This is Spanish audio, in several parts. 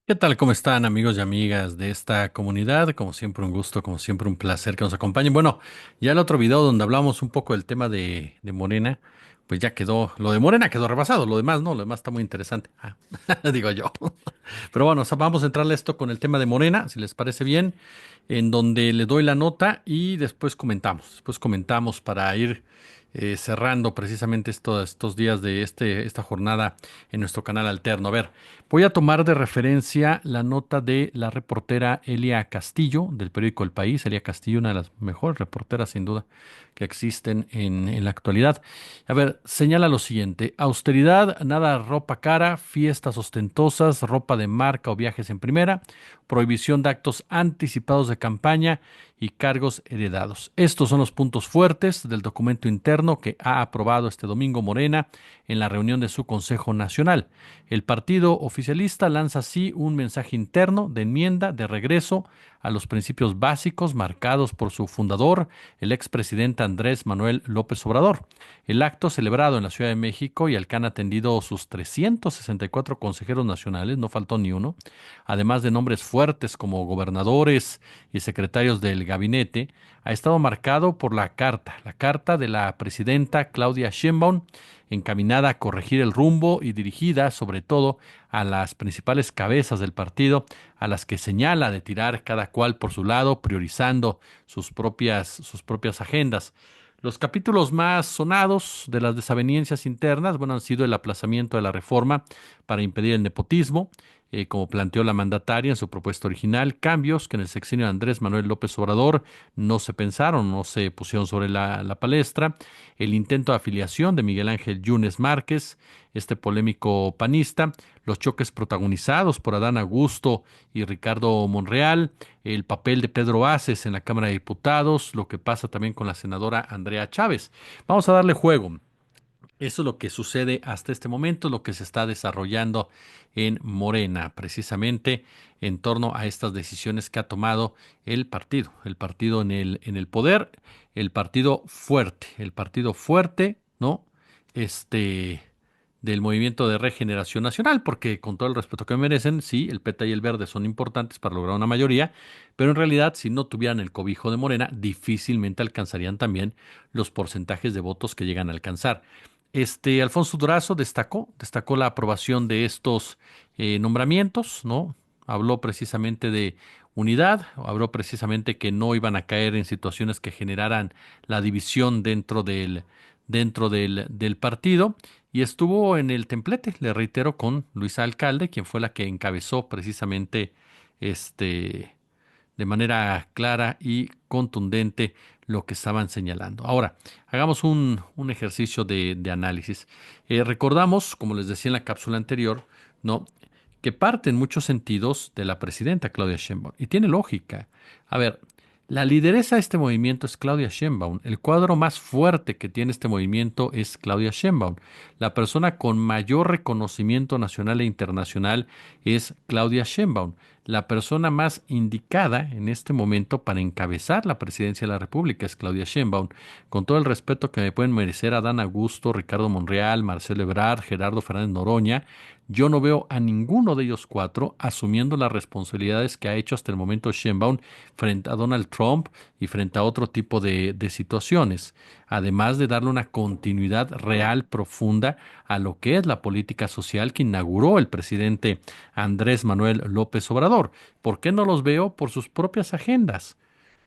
¿Qué tal? ¿Cómo están amigos y amigas de esta comunidad? Como siempre un gusto, como siempre un placer que nos acompañen. Bueno, ya el otro video donde hablamos un poco del tema de Morena, pues ya quedó, lo de Morena quedó rebasado, lo demás no, lo demás está muy interesante. Digo yo. Pero bueno, vamos a entrarle a esto con el tema de Morena, si les parece bien, en donde le doy la nota y después comentamos para ir cerrando precisamente estos días de esta jornada en nuestro canal alterno. A ver, voy a tomar de referencia la nota de la reportera Elia Castillo, del periódico El País. Elia Castillo, una de las mejores reporteras, sin duda, que existen en la actualidad. A ver, señala lo siguiente: austeridad, nada ropa cara, fiestas ostentosas, ropa de marca o viajes en primera, prohibición de actos anticipados de campaña y cargos heredados. Estos son los puntos fuertes del documento interno que ha aprobado este domingo Morena en la reunión de su Consejo Nacional. El partido oficialista lanza así un mensaje interno de enmienda de regreso a los principios básicos marcados por su fundador, el expresidente Andrés Manuel López Obrador. El acto celebrado en la Ciudad de México y al que han atendido sus 364 consejeros nacionales, no faltó ni uno, además de nombres fuertes como gobernadores y secretarios del gabinete, ha estado marcado por la carta de la presidenta Claudia Sheinbaum, encaminada a corregir el rumbo y dirigida sobre todo a las principales cabezas del partido, a las que señala de tirar cada cual por su lado, priorizando sus propias agendas. Los capítulos más sonados de las desavenencias internas, bueno, han sido el aplazamiento de la reforma para impedir el nepotismo, como planteó la mandataria en su propuesta original, cambios que en el sexenio de Andrés Manuel López Obrador no se pensaron, no se pusieron sobre la palestra, el intento de afiliación de Miguel Ángel Yunes Márquez, este polémico panista, los choques protagonizados por Adán Augusto y Ricardo Monreal, el papel de Pedro Aces en la Cámara de Diputados, lo que pasa también con la senadora Andrea Chávez. Vamos a darle juego. Eso es lo que sucede hasta este momento, lo que se está desarrollando en Morena, precisamente en torno a estas decisiones que ha tomado el partido en el poder, el partido fuerte, ¿no? Este, del Movimiento de Regeneración Nacional, porque con todo el respeto que merecen, sí, el PETA y el Verde son importantes para lograr una mayoría, pero en realidad, si no tuvieran el cobijo de Morena, difícilmente alcanzarían también los porcentajes de votos que llegan a alcanzar. Alfonso Durazo destacó la aprobación de estos nombramientos, ¿no? Habló precisamente de unidad, habló precisamente que no iban a caer en situaciones que generaran la división dentro del partido, y estuvo en el templete, le reitero, con Luisa Alcalde, quien fue la que encabezó precisamente este de manera clara y contundente lo que estaban señalando. Ahora, hagamos un ejercicio de análisis. Recordamos, como les decía en la cápsula anterior, ¿no? Que parte en muchos sentidos de la presidenta Claudia Sheinbaum. Y tiene lógica. A ver, la lideresa de este movimiento es Claudia Sheinbaum. El cuadro más fuerte que tiene este movimiento es Claudia Sheinbaum. La persona con mayor reconocimiento nacional e internacional es Claudia Sheinbaum. La persona más indicada en este momento para encabezar la presidencia de la República es Claudia Sheinbaum. Con todo el respeto que me pueden merecer Adán Augusto, Ricardo Monreal, Marcelo Ebrard, Gerardo Fernández Noroña, yo no veo a ninguno de ellos cuatro asumiendo las responsabilidades que ha hecho hasta el momento Sheinbaum frente a Donald Trump y frente a otro tipo de situaciones, además de darle una continuidad real, profunda a lo que es la política social que inauguró el presidente Andrés Manuel López Obrador. ¿Por qué no los veo? Por sus propias agendas,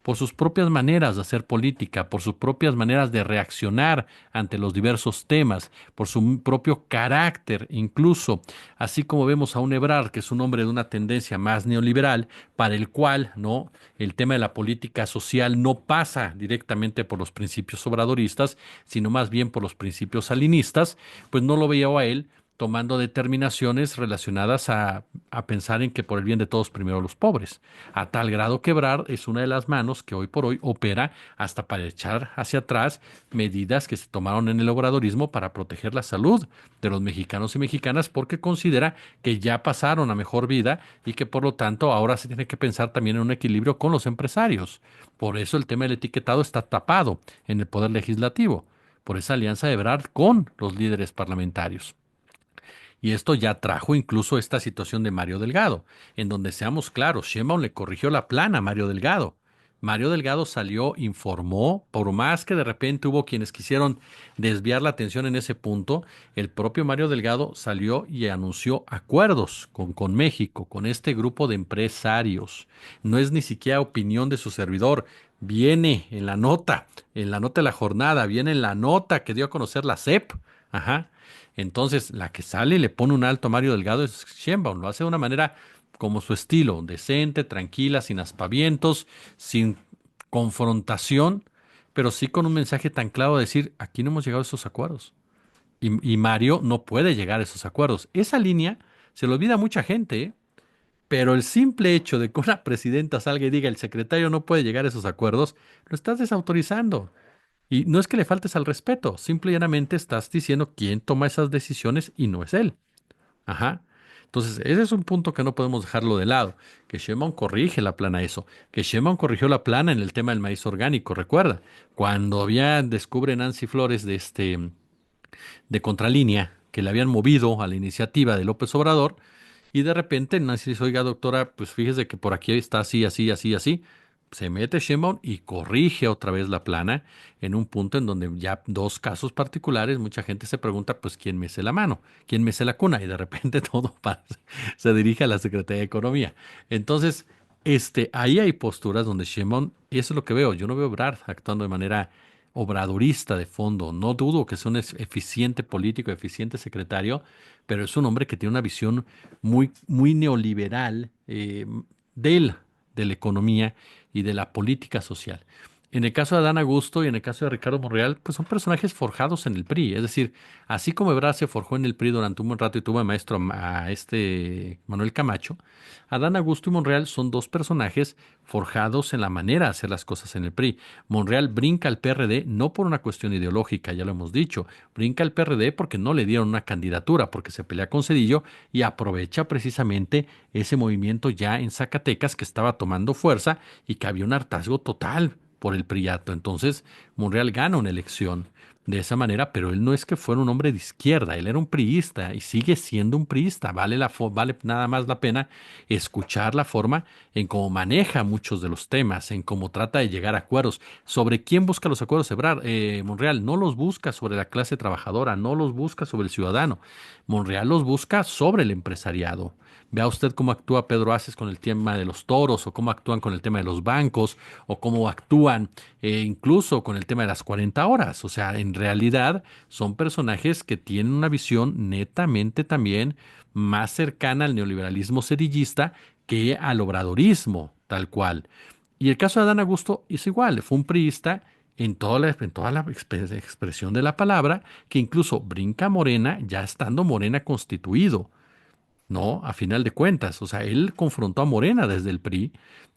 por sus propias maneras de hacer política, por sus propias maneras de reaccionar ante los diversos temas, por su propio carácter incluso, así como vemos a un Ebrard, que es un hombre de una tendencia más neoliberal, para el cual, ¿no?, el tema de la política social no pasa directamente por los principios obradoristas, sino más bien por los principios salinistas, pues no lo veía a él tomando determinaciones relacionadas a pensar en que por el bien de todos primero los pobres, a tal grado que Ebrard es una de las manos que hoy por hoy opera hasta para echar hacia atrás medidas que se tomaron en el obradorismo para proteger la salud de los mexicanos y mexicanas, porque considera que ya pasaron a mejor vida y que por lo tanto ahora se tiene que pensar también en un equilibrio con los empresarios. Por eso el tema del etiquetado está tapado en el Poder Legislativo, por esa alianza de Ebrard con los líderes parlamentarios. Y esto ya trajo incluso esta situación de Mario Delgado, en donde seamos claros, Sheinbaum le corrigió la plana a Mario Delgado. Mario Delgado salió, informó, por más que de repente hubo quienes quisieron desviar la atención en ese punto, el propio Mario Delgado salió y anunció acuerdos con México, con este grupo de empresarios. No es ni siquiera opinión de su servidor, viene en la nota de la jornada, viene en la nota que dio a conocer la CEP. Ajá. Entonces, la que sale y le pone un alto a Mario Delgado es Sheinbaum. Lo hace de una manera como su estilo, decente, tranquila, sin aspavientos, sin confrontación, pero sí con un mensaje tan claro de decir, aquí no hemos llegado a esos acuerdos. Y Mario no puede llegar a esos acuerdos. Esa línea se le olvida a mucha gente, ¿eh? Pero el simple hecho de que una presidenta salga y diga el secretario no puede llegar a esos acuerdos, lo estás desautorizando. Y no es que le faltes al respeto, simple y llanamente estás diciendo quién toma esas decisiones y no es él. Ajá. Entonces, ese es un punto que no podemos dejarlo de lado. Que Sheinbaum corrige la plana eso. Que Sheinbaum corrigió la plana en el tema del maíz orgánico. Recuerda, cuando descubre Nancy Flores de Contralínea, que le habían movido a la iniciativa de López Obrador, y de repente Nancy dice, oiga, doctora, pues fíjese que por aquí está así, así, así, así. Se mete Sheinbaum y corrige otra vez la plana en un punto en donde ya dos casos particulares, mucha gente se pregunta, pues, ¿quién mece la mano? ¿Quién mece la cuna? Y de repente se dirige a la Secretaría de Economía. Entonces, ahí hay posturas donde Sheinbaum, eso es lo que veo. Yo no veo a Ebrard actuando de manera obradorista de fondo. No dudo que sea un eficiente político, eficiente secretario, pero es un hombre que tiene una visión muy, muy neoliberal del, de la economía y de la política social. En el caso de Adán Augusto y en el caso de Ricardo Monreal, pues son personajes forjados en el PRI. Es decir, así como Ebrard se forjó en el PRI durante un buen rato y tuvo de maestro a este Manuel Camacho, Adán Augusto y Monreal son dos personajes forjados en la manera de hacer las cosas en el PRI. Monreal brinca al PRD no por una cuestión ideológica, ya lo hemos dicho, brinca al PRD porque no le dieron una candidatura, porque se pelea con Cedillo y aprovecha precisamente ese movimiento ya en Zacatecas que estaba tomando fuerza y que había un hartazgo total por el priato. Entonces, Monreal gana una elección de esa manera, pero él no es que fuera un hombre de izquierda, él era un priista y sigue siendo un priista. Vale nada más la pena escuchar la forma en cómo maneja muchos de los temas, en cómo trata de llegar a acuerdos. ¿Sobre quién busca los acuerdos, Monreal? No los busca sobre la clase trabajadora, no los busca sobre el ciudadano. Monreal los busca sobre el empresariado. Vea usted cómo actúa Pedro Aces con el tema de los toros, o cómo actúan con el tema de los bancos, o cómo actúan incluso con el tema de las 40 horas. O sea, en realidad son personajes que tienen una visión netamente también más cercana al neoliberalismo sedillista que al obradorismo, tal cual. Y el caso de Adán Augusto es igual, fue un priista en toda la expresión de la palabra, que incluso brinca a Morena ya estando Morena constituido. No, a final de cuentas, o sea, él confrontó a Morena desde el PRI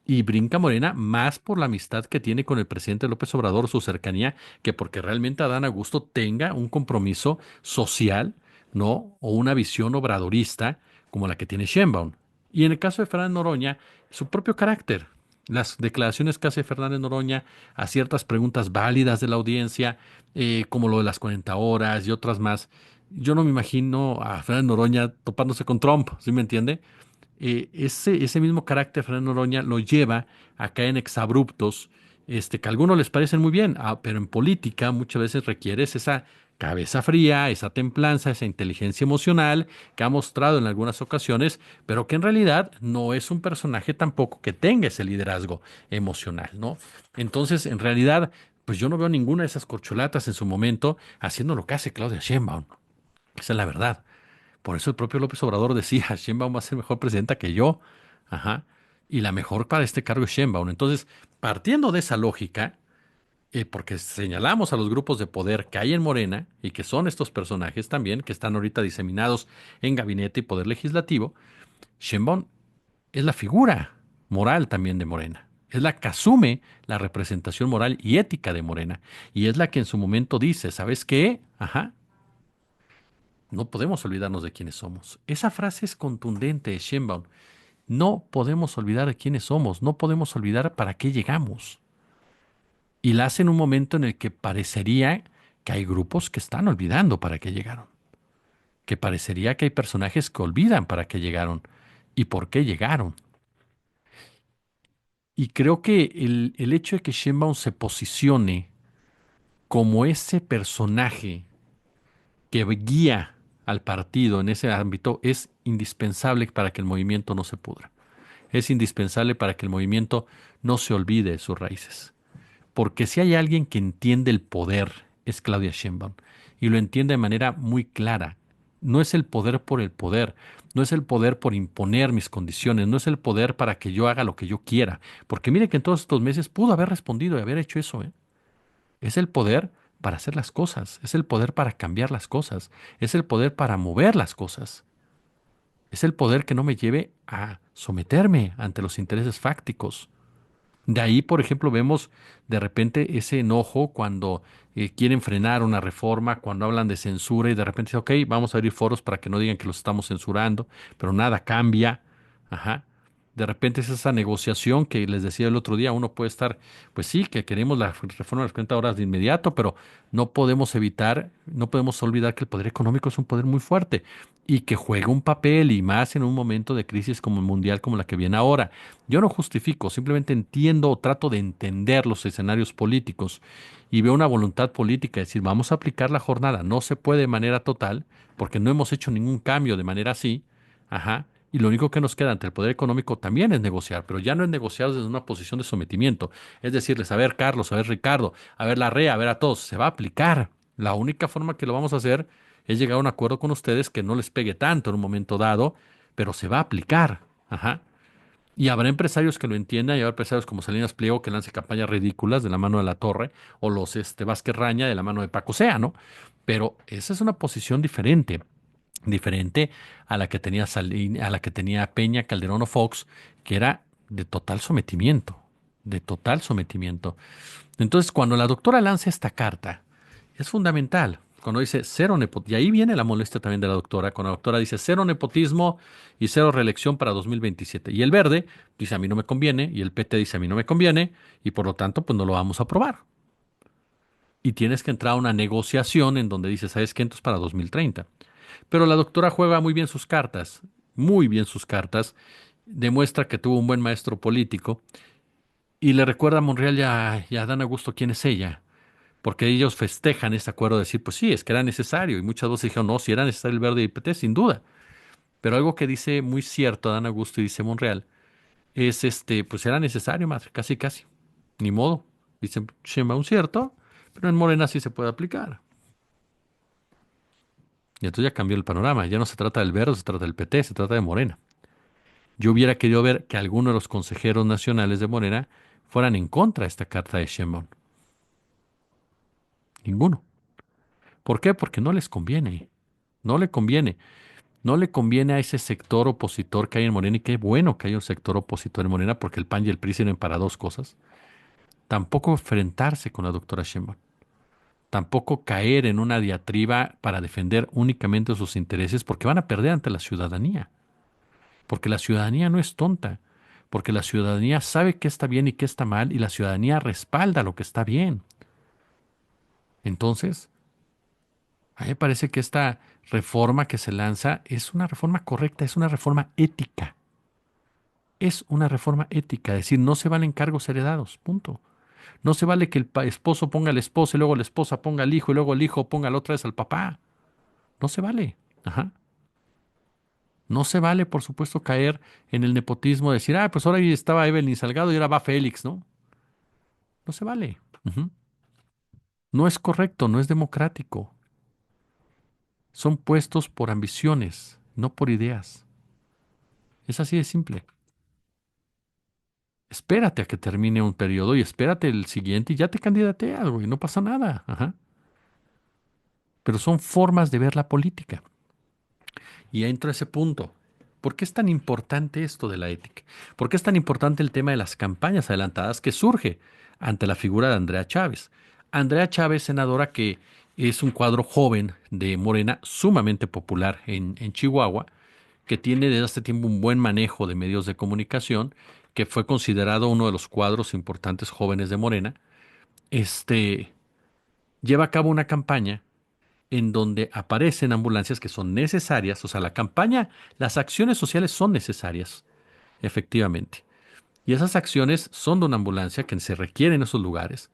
y brinca a Morena más por la amistad que tiene con el presidente López Obrador, su cercanía, que porque realmente Adán Augusto tenga un compromiso social, ¿no? O una visión obradorista como la que tiene Sheinbaum. Y en el caso de Fernández Noroña, su propio carácter. Las declaraciones que hace Fernández Noroña a ciertas preguntas válidas de la audiencia, como lo de las 40 horas y otras más, yo no me imagino a Fernando Noroña topándose con Trump, ¿sí me entiende? Ese mismo carácter Fernando Noroña lo lleva a caer en exabruptos, que a algunos les parecen muy bien, pero en política muchas veces requieres esa cabeza fría, esa templanza, esa inteligencia emocional que ha mostrado en algunas ocasiones, pero que en realidad no es un personaje tampoco que tenga ese liderazgo emocional, ¿no? Entonces, en realidad, pues yo no veo ninguna de esas corcholatas en su momento haciendo lo que hace Claudia Sheinbaum. Esa es la verdad. Por eso el propio López Obrador decía, Sheinbaum va a ser mejor presidenta que yo. Ajá. Y la mejor para este cargo es Sheinbaum. Entonces, partiendo de esa lógica, porque señalamos a los grupos de poder que hay en Morena y que son estos personajes también, que están ahorita diseminados en gabinete y poder legislativo, Sheinbaum es la figura moral también de Morena. Es la que asume la representación moral y ética de Morena. Y es la que en su momento dice, ¿sabes qué? Ajá, no podemos olvidarnos de quiénes somos. Esa frase es contundente de Sheinbaum. No podemos olvidar de quiénes somos, no podemos olvidar para qué llegamos. Y la hace en un momento en el que parecería que hay grupos que están olvidando para qué llegaron, que parecería que hay personajes que olvidan para qué llegaron y por qué llegaron. Y creo que el hecho de que Sheinbaum se posicione como ese personaje que guía al partido en ese ámbito es indispensable para que el movimiento no se pudra. Es indispensable para que el movimiento no se olvide de sus raíces. Porque si hay alguien que entiende el poder, es Claudia Sheinbaum. Y lo entiende de manera muy clara. No es el poder por el poder, no es el poder por imponer mis condiciones, no es el poder para que yo haga lo que yo quiera. Porque mire que en todos estos meses pudo haber respondido y haber hecho eso, ¿eh? Es el poder para hacer las cosas, es el poder para cambiar las cosas, es el poder para mover las cosas. Es el poder que no me lleve a someterme ante los intereses fácticos. De ahí, por ejemplo, vemos de repente ese enojo cuando quieren frenar una reforma, cuando hablan de censura y de repente dicen, ok, vamos a abrir foros para que no digan que los estamos censurando, pero nada cambia. Ajá. De repente es esa negociación que les decía el otro día, uno puede estar, pues sí, que queremos la reforma de las 40 horas de inmediato, pero no podemos evitar, no podemos olvidar que el poder económico es un poder muy fuerte y que juega un papel y más en un momento de crisis como el mundial como la que viene ahora. Yo no justifico, simplemente entiendo o trato de entender los escenarios políticos y veo una voluntad política de decir, vamos a aplicar la jornada. No se puede de manera total, porque no hemos hecho ningún cambio de manera así. Ajá. Y lo único que nos queda ante el poder económico también es negociar, pero ya no es negociar desde una posición de sometimiento. Es decirles, a ver, Carlos, a ver, Ricardo, a ver, Larrea, a ver, a todos, se va a aplicar. La única forma que lo vamos a hacer es llegar a un acuerdo con ustedes que no les pegue tanto en un momento dado, pero se va a aplicar. Ajá. Y habrá empresarios que lo entiendan, y habrá empresarios como Salinas Pliego que lance campañas ridículas de la mano de La Torre, o los Vázquez Raña de la mano de Paco Sea, ¿no? Pero esa es una posición diferente, diferente a la que tenía a la que tenía Peña, Calderón o Fox, que era de total sometimiento, de total sometimiento. Entonces, cuando la doctora lanza esta carta, es fundamental. Cuando dice cero nepotismo, y ahí viene la molestia también de la doctora, cuando la doctora dice cero nepotismo y cero reelección para 2027. Y el verde dice a mí no me conviene, y el PT dice a mí no me conviene, y por lo tanto, pues no lo vamos a aprobar. Y tienes que entrar a una negociación en donde dice, ¿sabes qué? Entonces para 2030. Pero la doctora juega muy bien sus cartas, muy bien sus cartas, demuestra que tuvo un buen maestro político, y le recuerda a Monreal y a Dan Augusto quién es ella. Porque ellos festejan ese acuerdo de decir, pues sí, es que era necesario. Y muchas voces dijeron, no, si era necesario el verde y el PT, sin duda. Pero algo que dice muy cierto Adán Augusto y dice Monreal, es pues era necesario, más, casi, casi. Ni modo. Dice Sheinbaum cierto, pero en Morena sí se puede aplicar. Y entonces ya cambió el panorama. Ya no se trata del verde, se trata del PT, se trata de Morena. Yo hubiera querido ver que algunos de los consejeros nacionales de Morena fueran en contra de esta carta de Sheinbaum. Ninguno. ¿Por qué? Porque no les conviene. No le conviene. No le conviene a ese sector opositor que hay en Morena, y qué bueno que haya un sector opositor en Morena, porque el PAN y el PRI sirven para dos cosas. Tampoco enfrentarse con la doctora Sheinbaum. Tampoco caer en una diatriba para defender únicamente sus intereses, porque van a perder ante la ciudadanía. Porque la ciudadanía no es tonta. Porque la ciudadanía sabe qué está bien y qué está mal, y la ciudadanía respalda lo que está bien. Entonces, a mí me parece que esta reforma que se lanza es una reforma correcta, es una reforma ética. Es una reforma ética, es decir, no se valen cargos heredados, punto. No se vale que el esposo ponga al esposo y luego la esposa ponga al hijo y luego el hijo ponga la otra vez al papá. No se vale. Ajá. No se vale, por supuesto, caer en el nepotismo de decir, ah, pues ahora ahí estaba Evelyn Salgado y ahora va Félix, ¿no? No se vale. Ujú. No es correcto, no es democrático. Son puestos por ambiciones, no por ideas. Es así de simple. Espérate a que termine un periodo y espérate el siguiente y ya te candidateas, güey, no pasa nada. Ajá. Pero son formas de ver la política. Y entro a ese punto. ¿Por qué es tan importante esto de la ética? ¿Por qué es tan importante el tema de las campañas adelantadas que surge ante la figura de Andrea Chávez? Andrea Chávez, senadora que es un cuadro joven de Morena, sumamente popular en Chihuahua, que tiene desde hace tiempo un buen manejo de medios de comunicación, que fue considerado uno de los cuadros importantes jóvenes de Morena, este, lleva a cabo una campaña en donde aparecen ambulancias que son necesarias, o sea, la campaña, las acciones sociales son necesarias, efectivamente. Y esas acciones son de una ambulancia que se requiere en esos lugares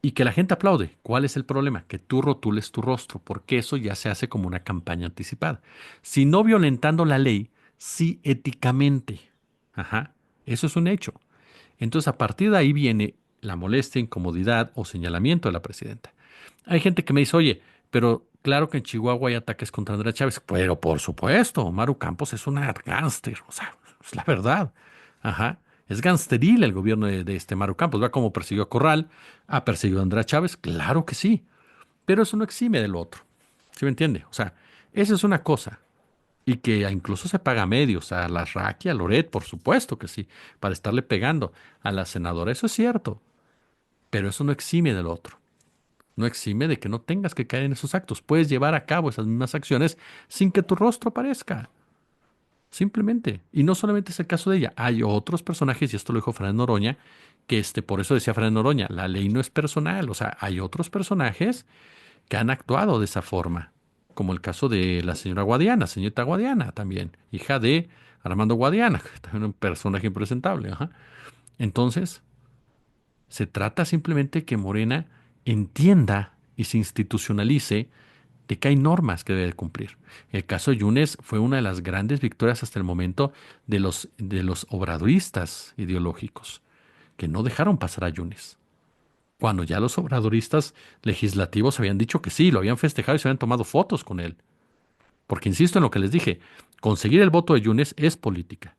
y que la gente aplaude. ¿Cuál es el problema? Que tú rotules tu rostro, porque eso ya se hace como una campaña anticipada. Si no violentando la ley, sí éticamente. Ajá, eso es un hecho. Entonces, a partir de ahí viene la molestia, incomodidad o señalamiento de la presidenta. Hay gente que me dice, oye, pero claro que en Chihuahua hay ataques contra Andrea Chávez. Pero por supuesto, Maru Campos es una gánster, o sea, es la verdad. Ajá. Es gangsteril el gobierno de este Maru Campos. ¿Va cómo persiguió a Corral? ¿Ha perseguido a Andrea Chávez? Claro que sí. Pero eso no exime del otro. ¿Sí me entiende? O sea, esa es una cosa. Y que incluso se paga a medios, a la Raqui, a Loret, por supuesto que sí, para estarle pegando a la senadora. Eso es cierto. Pero eso no exime del otro. No exime de que no tengas que caer en esos actos. Puedes llevar a cabo esas mismas acciones sin que tu rostro aparezca. Simplemente. Y no solamente es el caso de ella. Hay otros personajes, y esto lo dijo Fran Noroña, que por eso decía Fran Noroña, la ley no es personal. O sea, hay otros personajes que han actuado de esa forma. Como el caso de la señora Guadiana, señorita Guadiana también, hija de Armando Guadiana, que también un personaje impresentable. Ajá. Entonces, se trata simplemente que Morena entienda y se institucionalice de que hay normas que debe de cumplir. El caso de Yunes fue una de las grandes victorias hasta el momento de los obradoristas ideológicos, que no dejaron pasar a Yunes. Cuando ya los obradoristas legislativos habían dicho que sí, lo habían festejado y se habían tomado fotos con él. Porque insisto en lo que les dije, conseguir el voto de Yunes es política.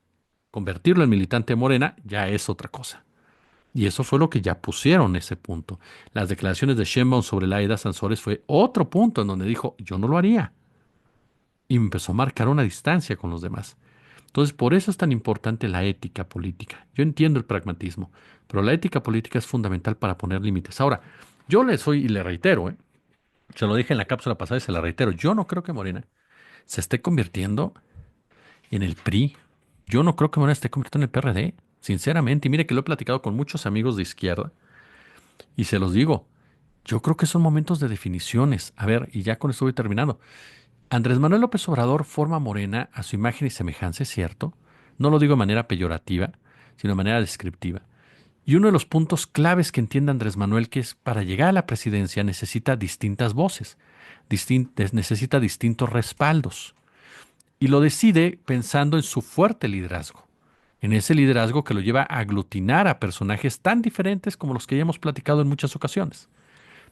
Convertirlo en militante de Morena ya es otra cosa. Y eso fue lo que ya pusieron ese punto. Las declaraciones de Sheinbaum sobre Laida Sansores fue otro punto en donde dijo, yo no lo haría. Y empezó a marcar una distancia con los demás. Entonces, por eso es tan importante la ética política. Yo entiendo el pragmatismo, pero la ética política es fundamental para poner límites. Ahora, yo le soy y le reitero, se lo dije en la cápsula pasada y se la reitero, yo no creo que Morena se esté convirtiendo en el PRI. Yo no creo que Morena esté convirtiendo en el PRD, sinceramente. Y mire que lo he platicado con muchos amigos de izquierda y se los digo, yo creo que son momentos de definiciones. A ver, y ya con esto voy terminando. Andrés Manuel López Obrador forma a Morena a su imagen y semejanza, es cierto. No lo digo de manera peyorativa, sino de manera descriptiva. Y uno de los puntos claves que entiende Andrés Manuel que es para llegar a la presidencia necesita distintas voces, necesita distintos respaldos. Y lo decide pensando en su fuerte liderazgo, en ese liderazgo que lo lleva a aglutinar a personajes tan diferentes como los que ya hemos platicado en muchas ocasiones,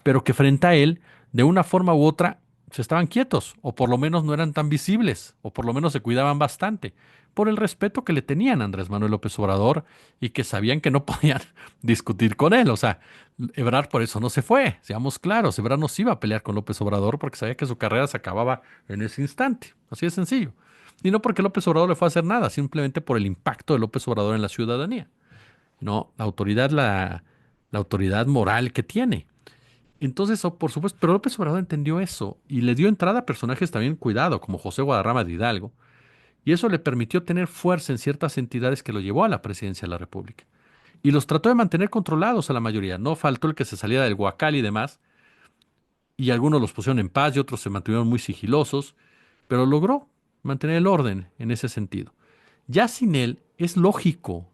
pero que frente a él, de una forma u otra, se estaban quietos, o por lo menos no eran tan visibles, o por lo menos se cuidaban bastante, por el respeto que le tenían a Andrés Manuel López Obrador y que sabían que no podían discutir con él. O sea, Ebrard por eso no se fue, seamos claros, Ebrard no se iba a pelear con López Obrador porque sabía que su carrera se acababa en ese instante, así de sencillo. Y no porque López Obrador le fue a hacer nada, simplemente por el impacto de López Obrador en la ciudadanía. No, la autoridad moral que tiene. Entonces, por supuesto, pero López Obrador entendió eso y le dio entrada a personajes también cuidado, como José Guadarrama de Hidalgo, y eso le permitió tener fuerza en ciertas entidades que lo llevó a la presidencia de la República. Y los trató de mantener controlados a la mayoría. No faltó el que se saliera del Huacal y demás, y algunos los pusieron en paz y otros se mantuvieron muy sigilosos, pero logró mantener el orden en ese sentido. Ya sin él, es lógico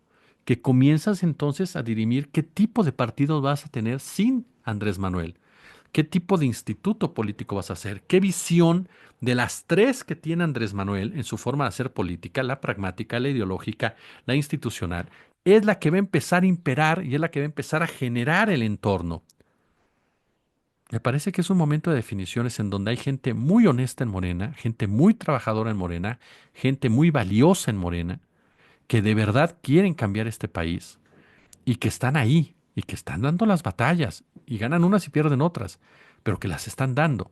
que comienzas entonces a dirimir qué tipo de partidos vas a tener sin Andrés Manuel. ¿Qué tipo de instituto político vas a hacer? ¿Qué visión de las tres que tiene Andrés Manuel en su forma de hacer política, la pragmática, la ideológica, la institucional, es la que va a empezar a imperar y es la que va a empezar a generar el entorno? Me parece que es un momento de definiciones en donde hay gente muy honesta en Morena, gente muy trabajadora en Morena, gente muy valiosa en Morena, que de verdad quieren cambiar este país y que están ahí y que están dando las batallas y ganan unas y pierden otras, pero que las están dando.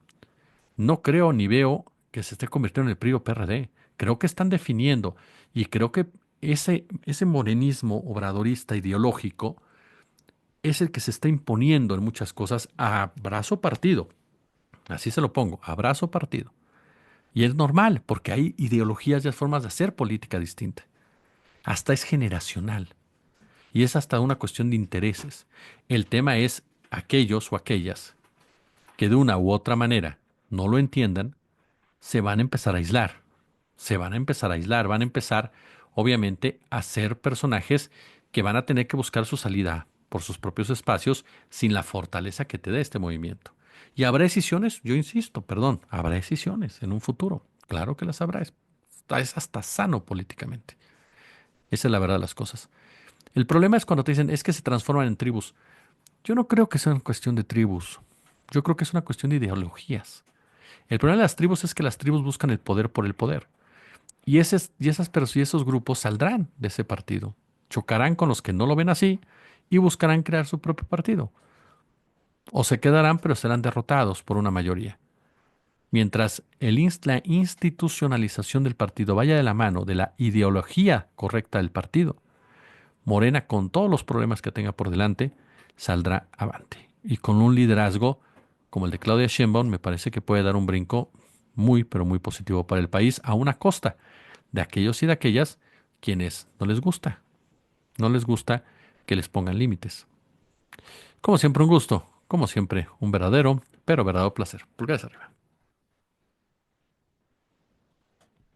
No creo ni veo que se esté convirtiendo en el PRI o PRD. Creo que están definiendo y creo que ese morenismo obradorista ideológico es el que se está imponiendo en muchas cosas a brazo partido. Así se lo pongo, a brazo partido. Y es normal, porque hay ideologías y formas de hacer política distinta. Hasta es generacional. Y es hasta una cuestión de intereses. El tema es aquellos o aquellas que de una u otra manera no lo entiendan, se van a empezar a aislar. Se van a empezar a aislar, van a empezar, obviamente, a ser personajes que van a tener que buscar su salida por sus propios espacios sin la fortaleza que te da este movimiento. Y habrá decisiones, yo insisto, perdón, habrá decisiones en un futuro. Claro que las habrá. Es hasta sano políticamente. Esa es la verdad de las cosas. El problema es cuando te dicen es que se transforman en tribus. Yo no creo que sea una cuestión de tribus. Yo creo que es una cuestión de ideologías. El problema de las tribus es que las tribus buscan el poder por el poder. Y esos grupos saldrán de ese partido. Chocarán con los que no lo ven así y buscarán crear su propio partido. O se quedarán, pero serán derrotados por una mayoría. Mientras la institucionalización del partido vaya de la mano de la ideología correcta del partido, Morena, con todos los problemas que tenga por delante, saldrá avante. Y con un liderazgo como el de Claudia Sheinbaum, me parece que puede dar un brinco muy, pero muy positivo para el país, a una costa de aquellos y de aquellas quienes no les gusta que les pongan límites. Como siempre, un gusto, como siempre, un verdadero, pero verdadero placer. Pulgares arriba.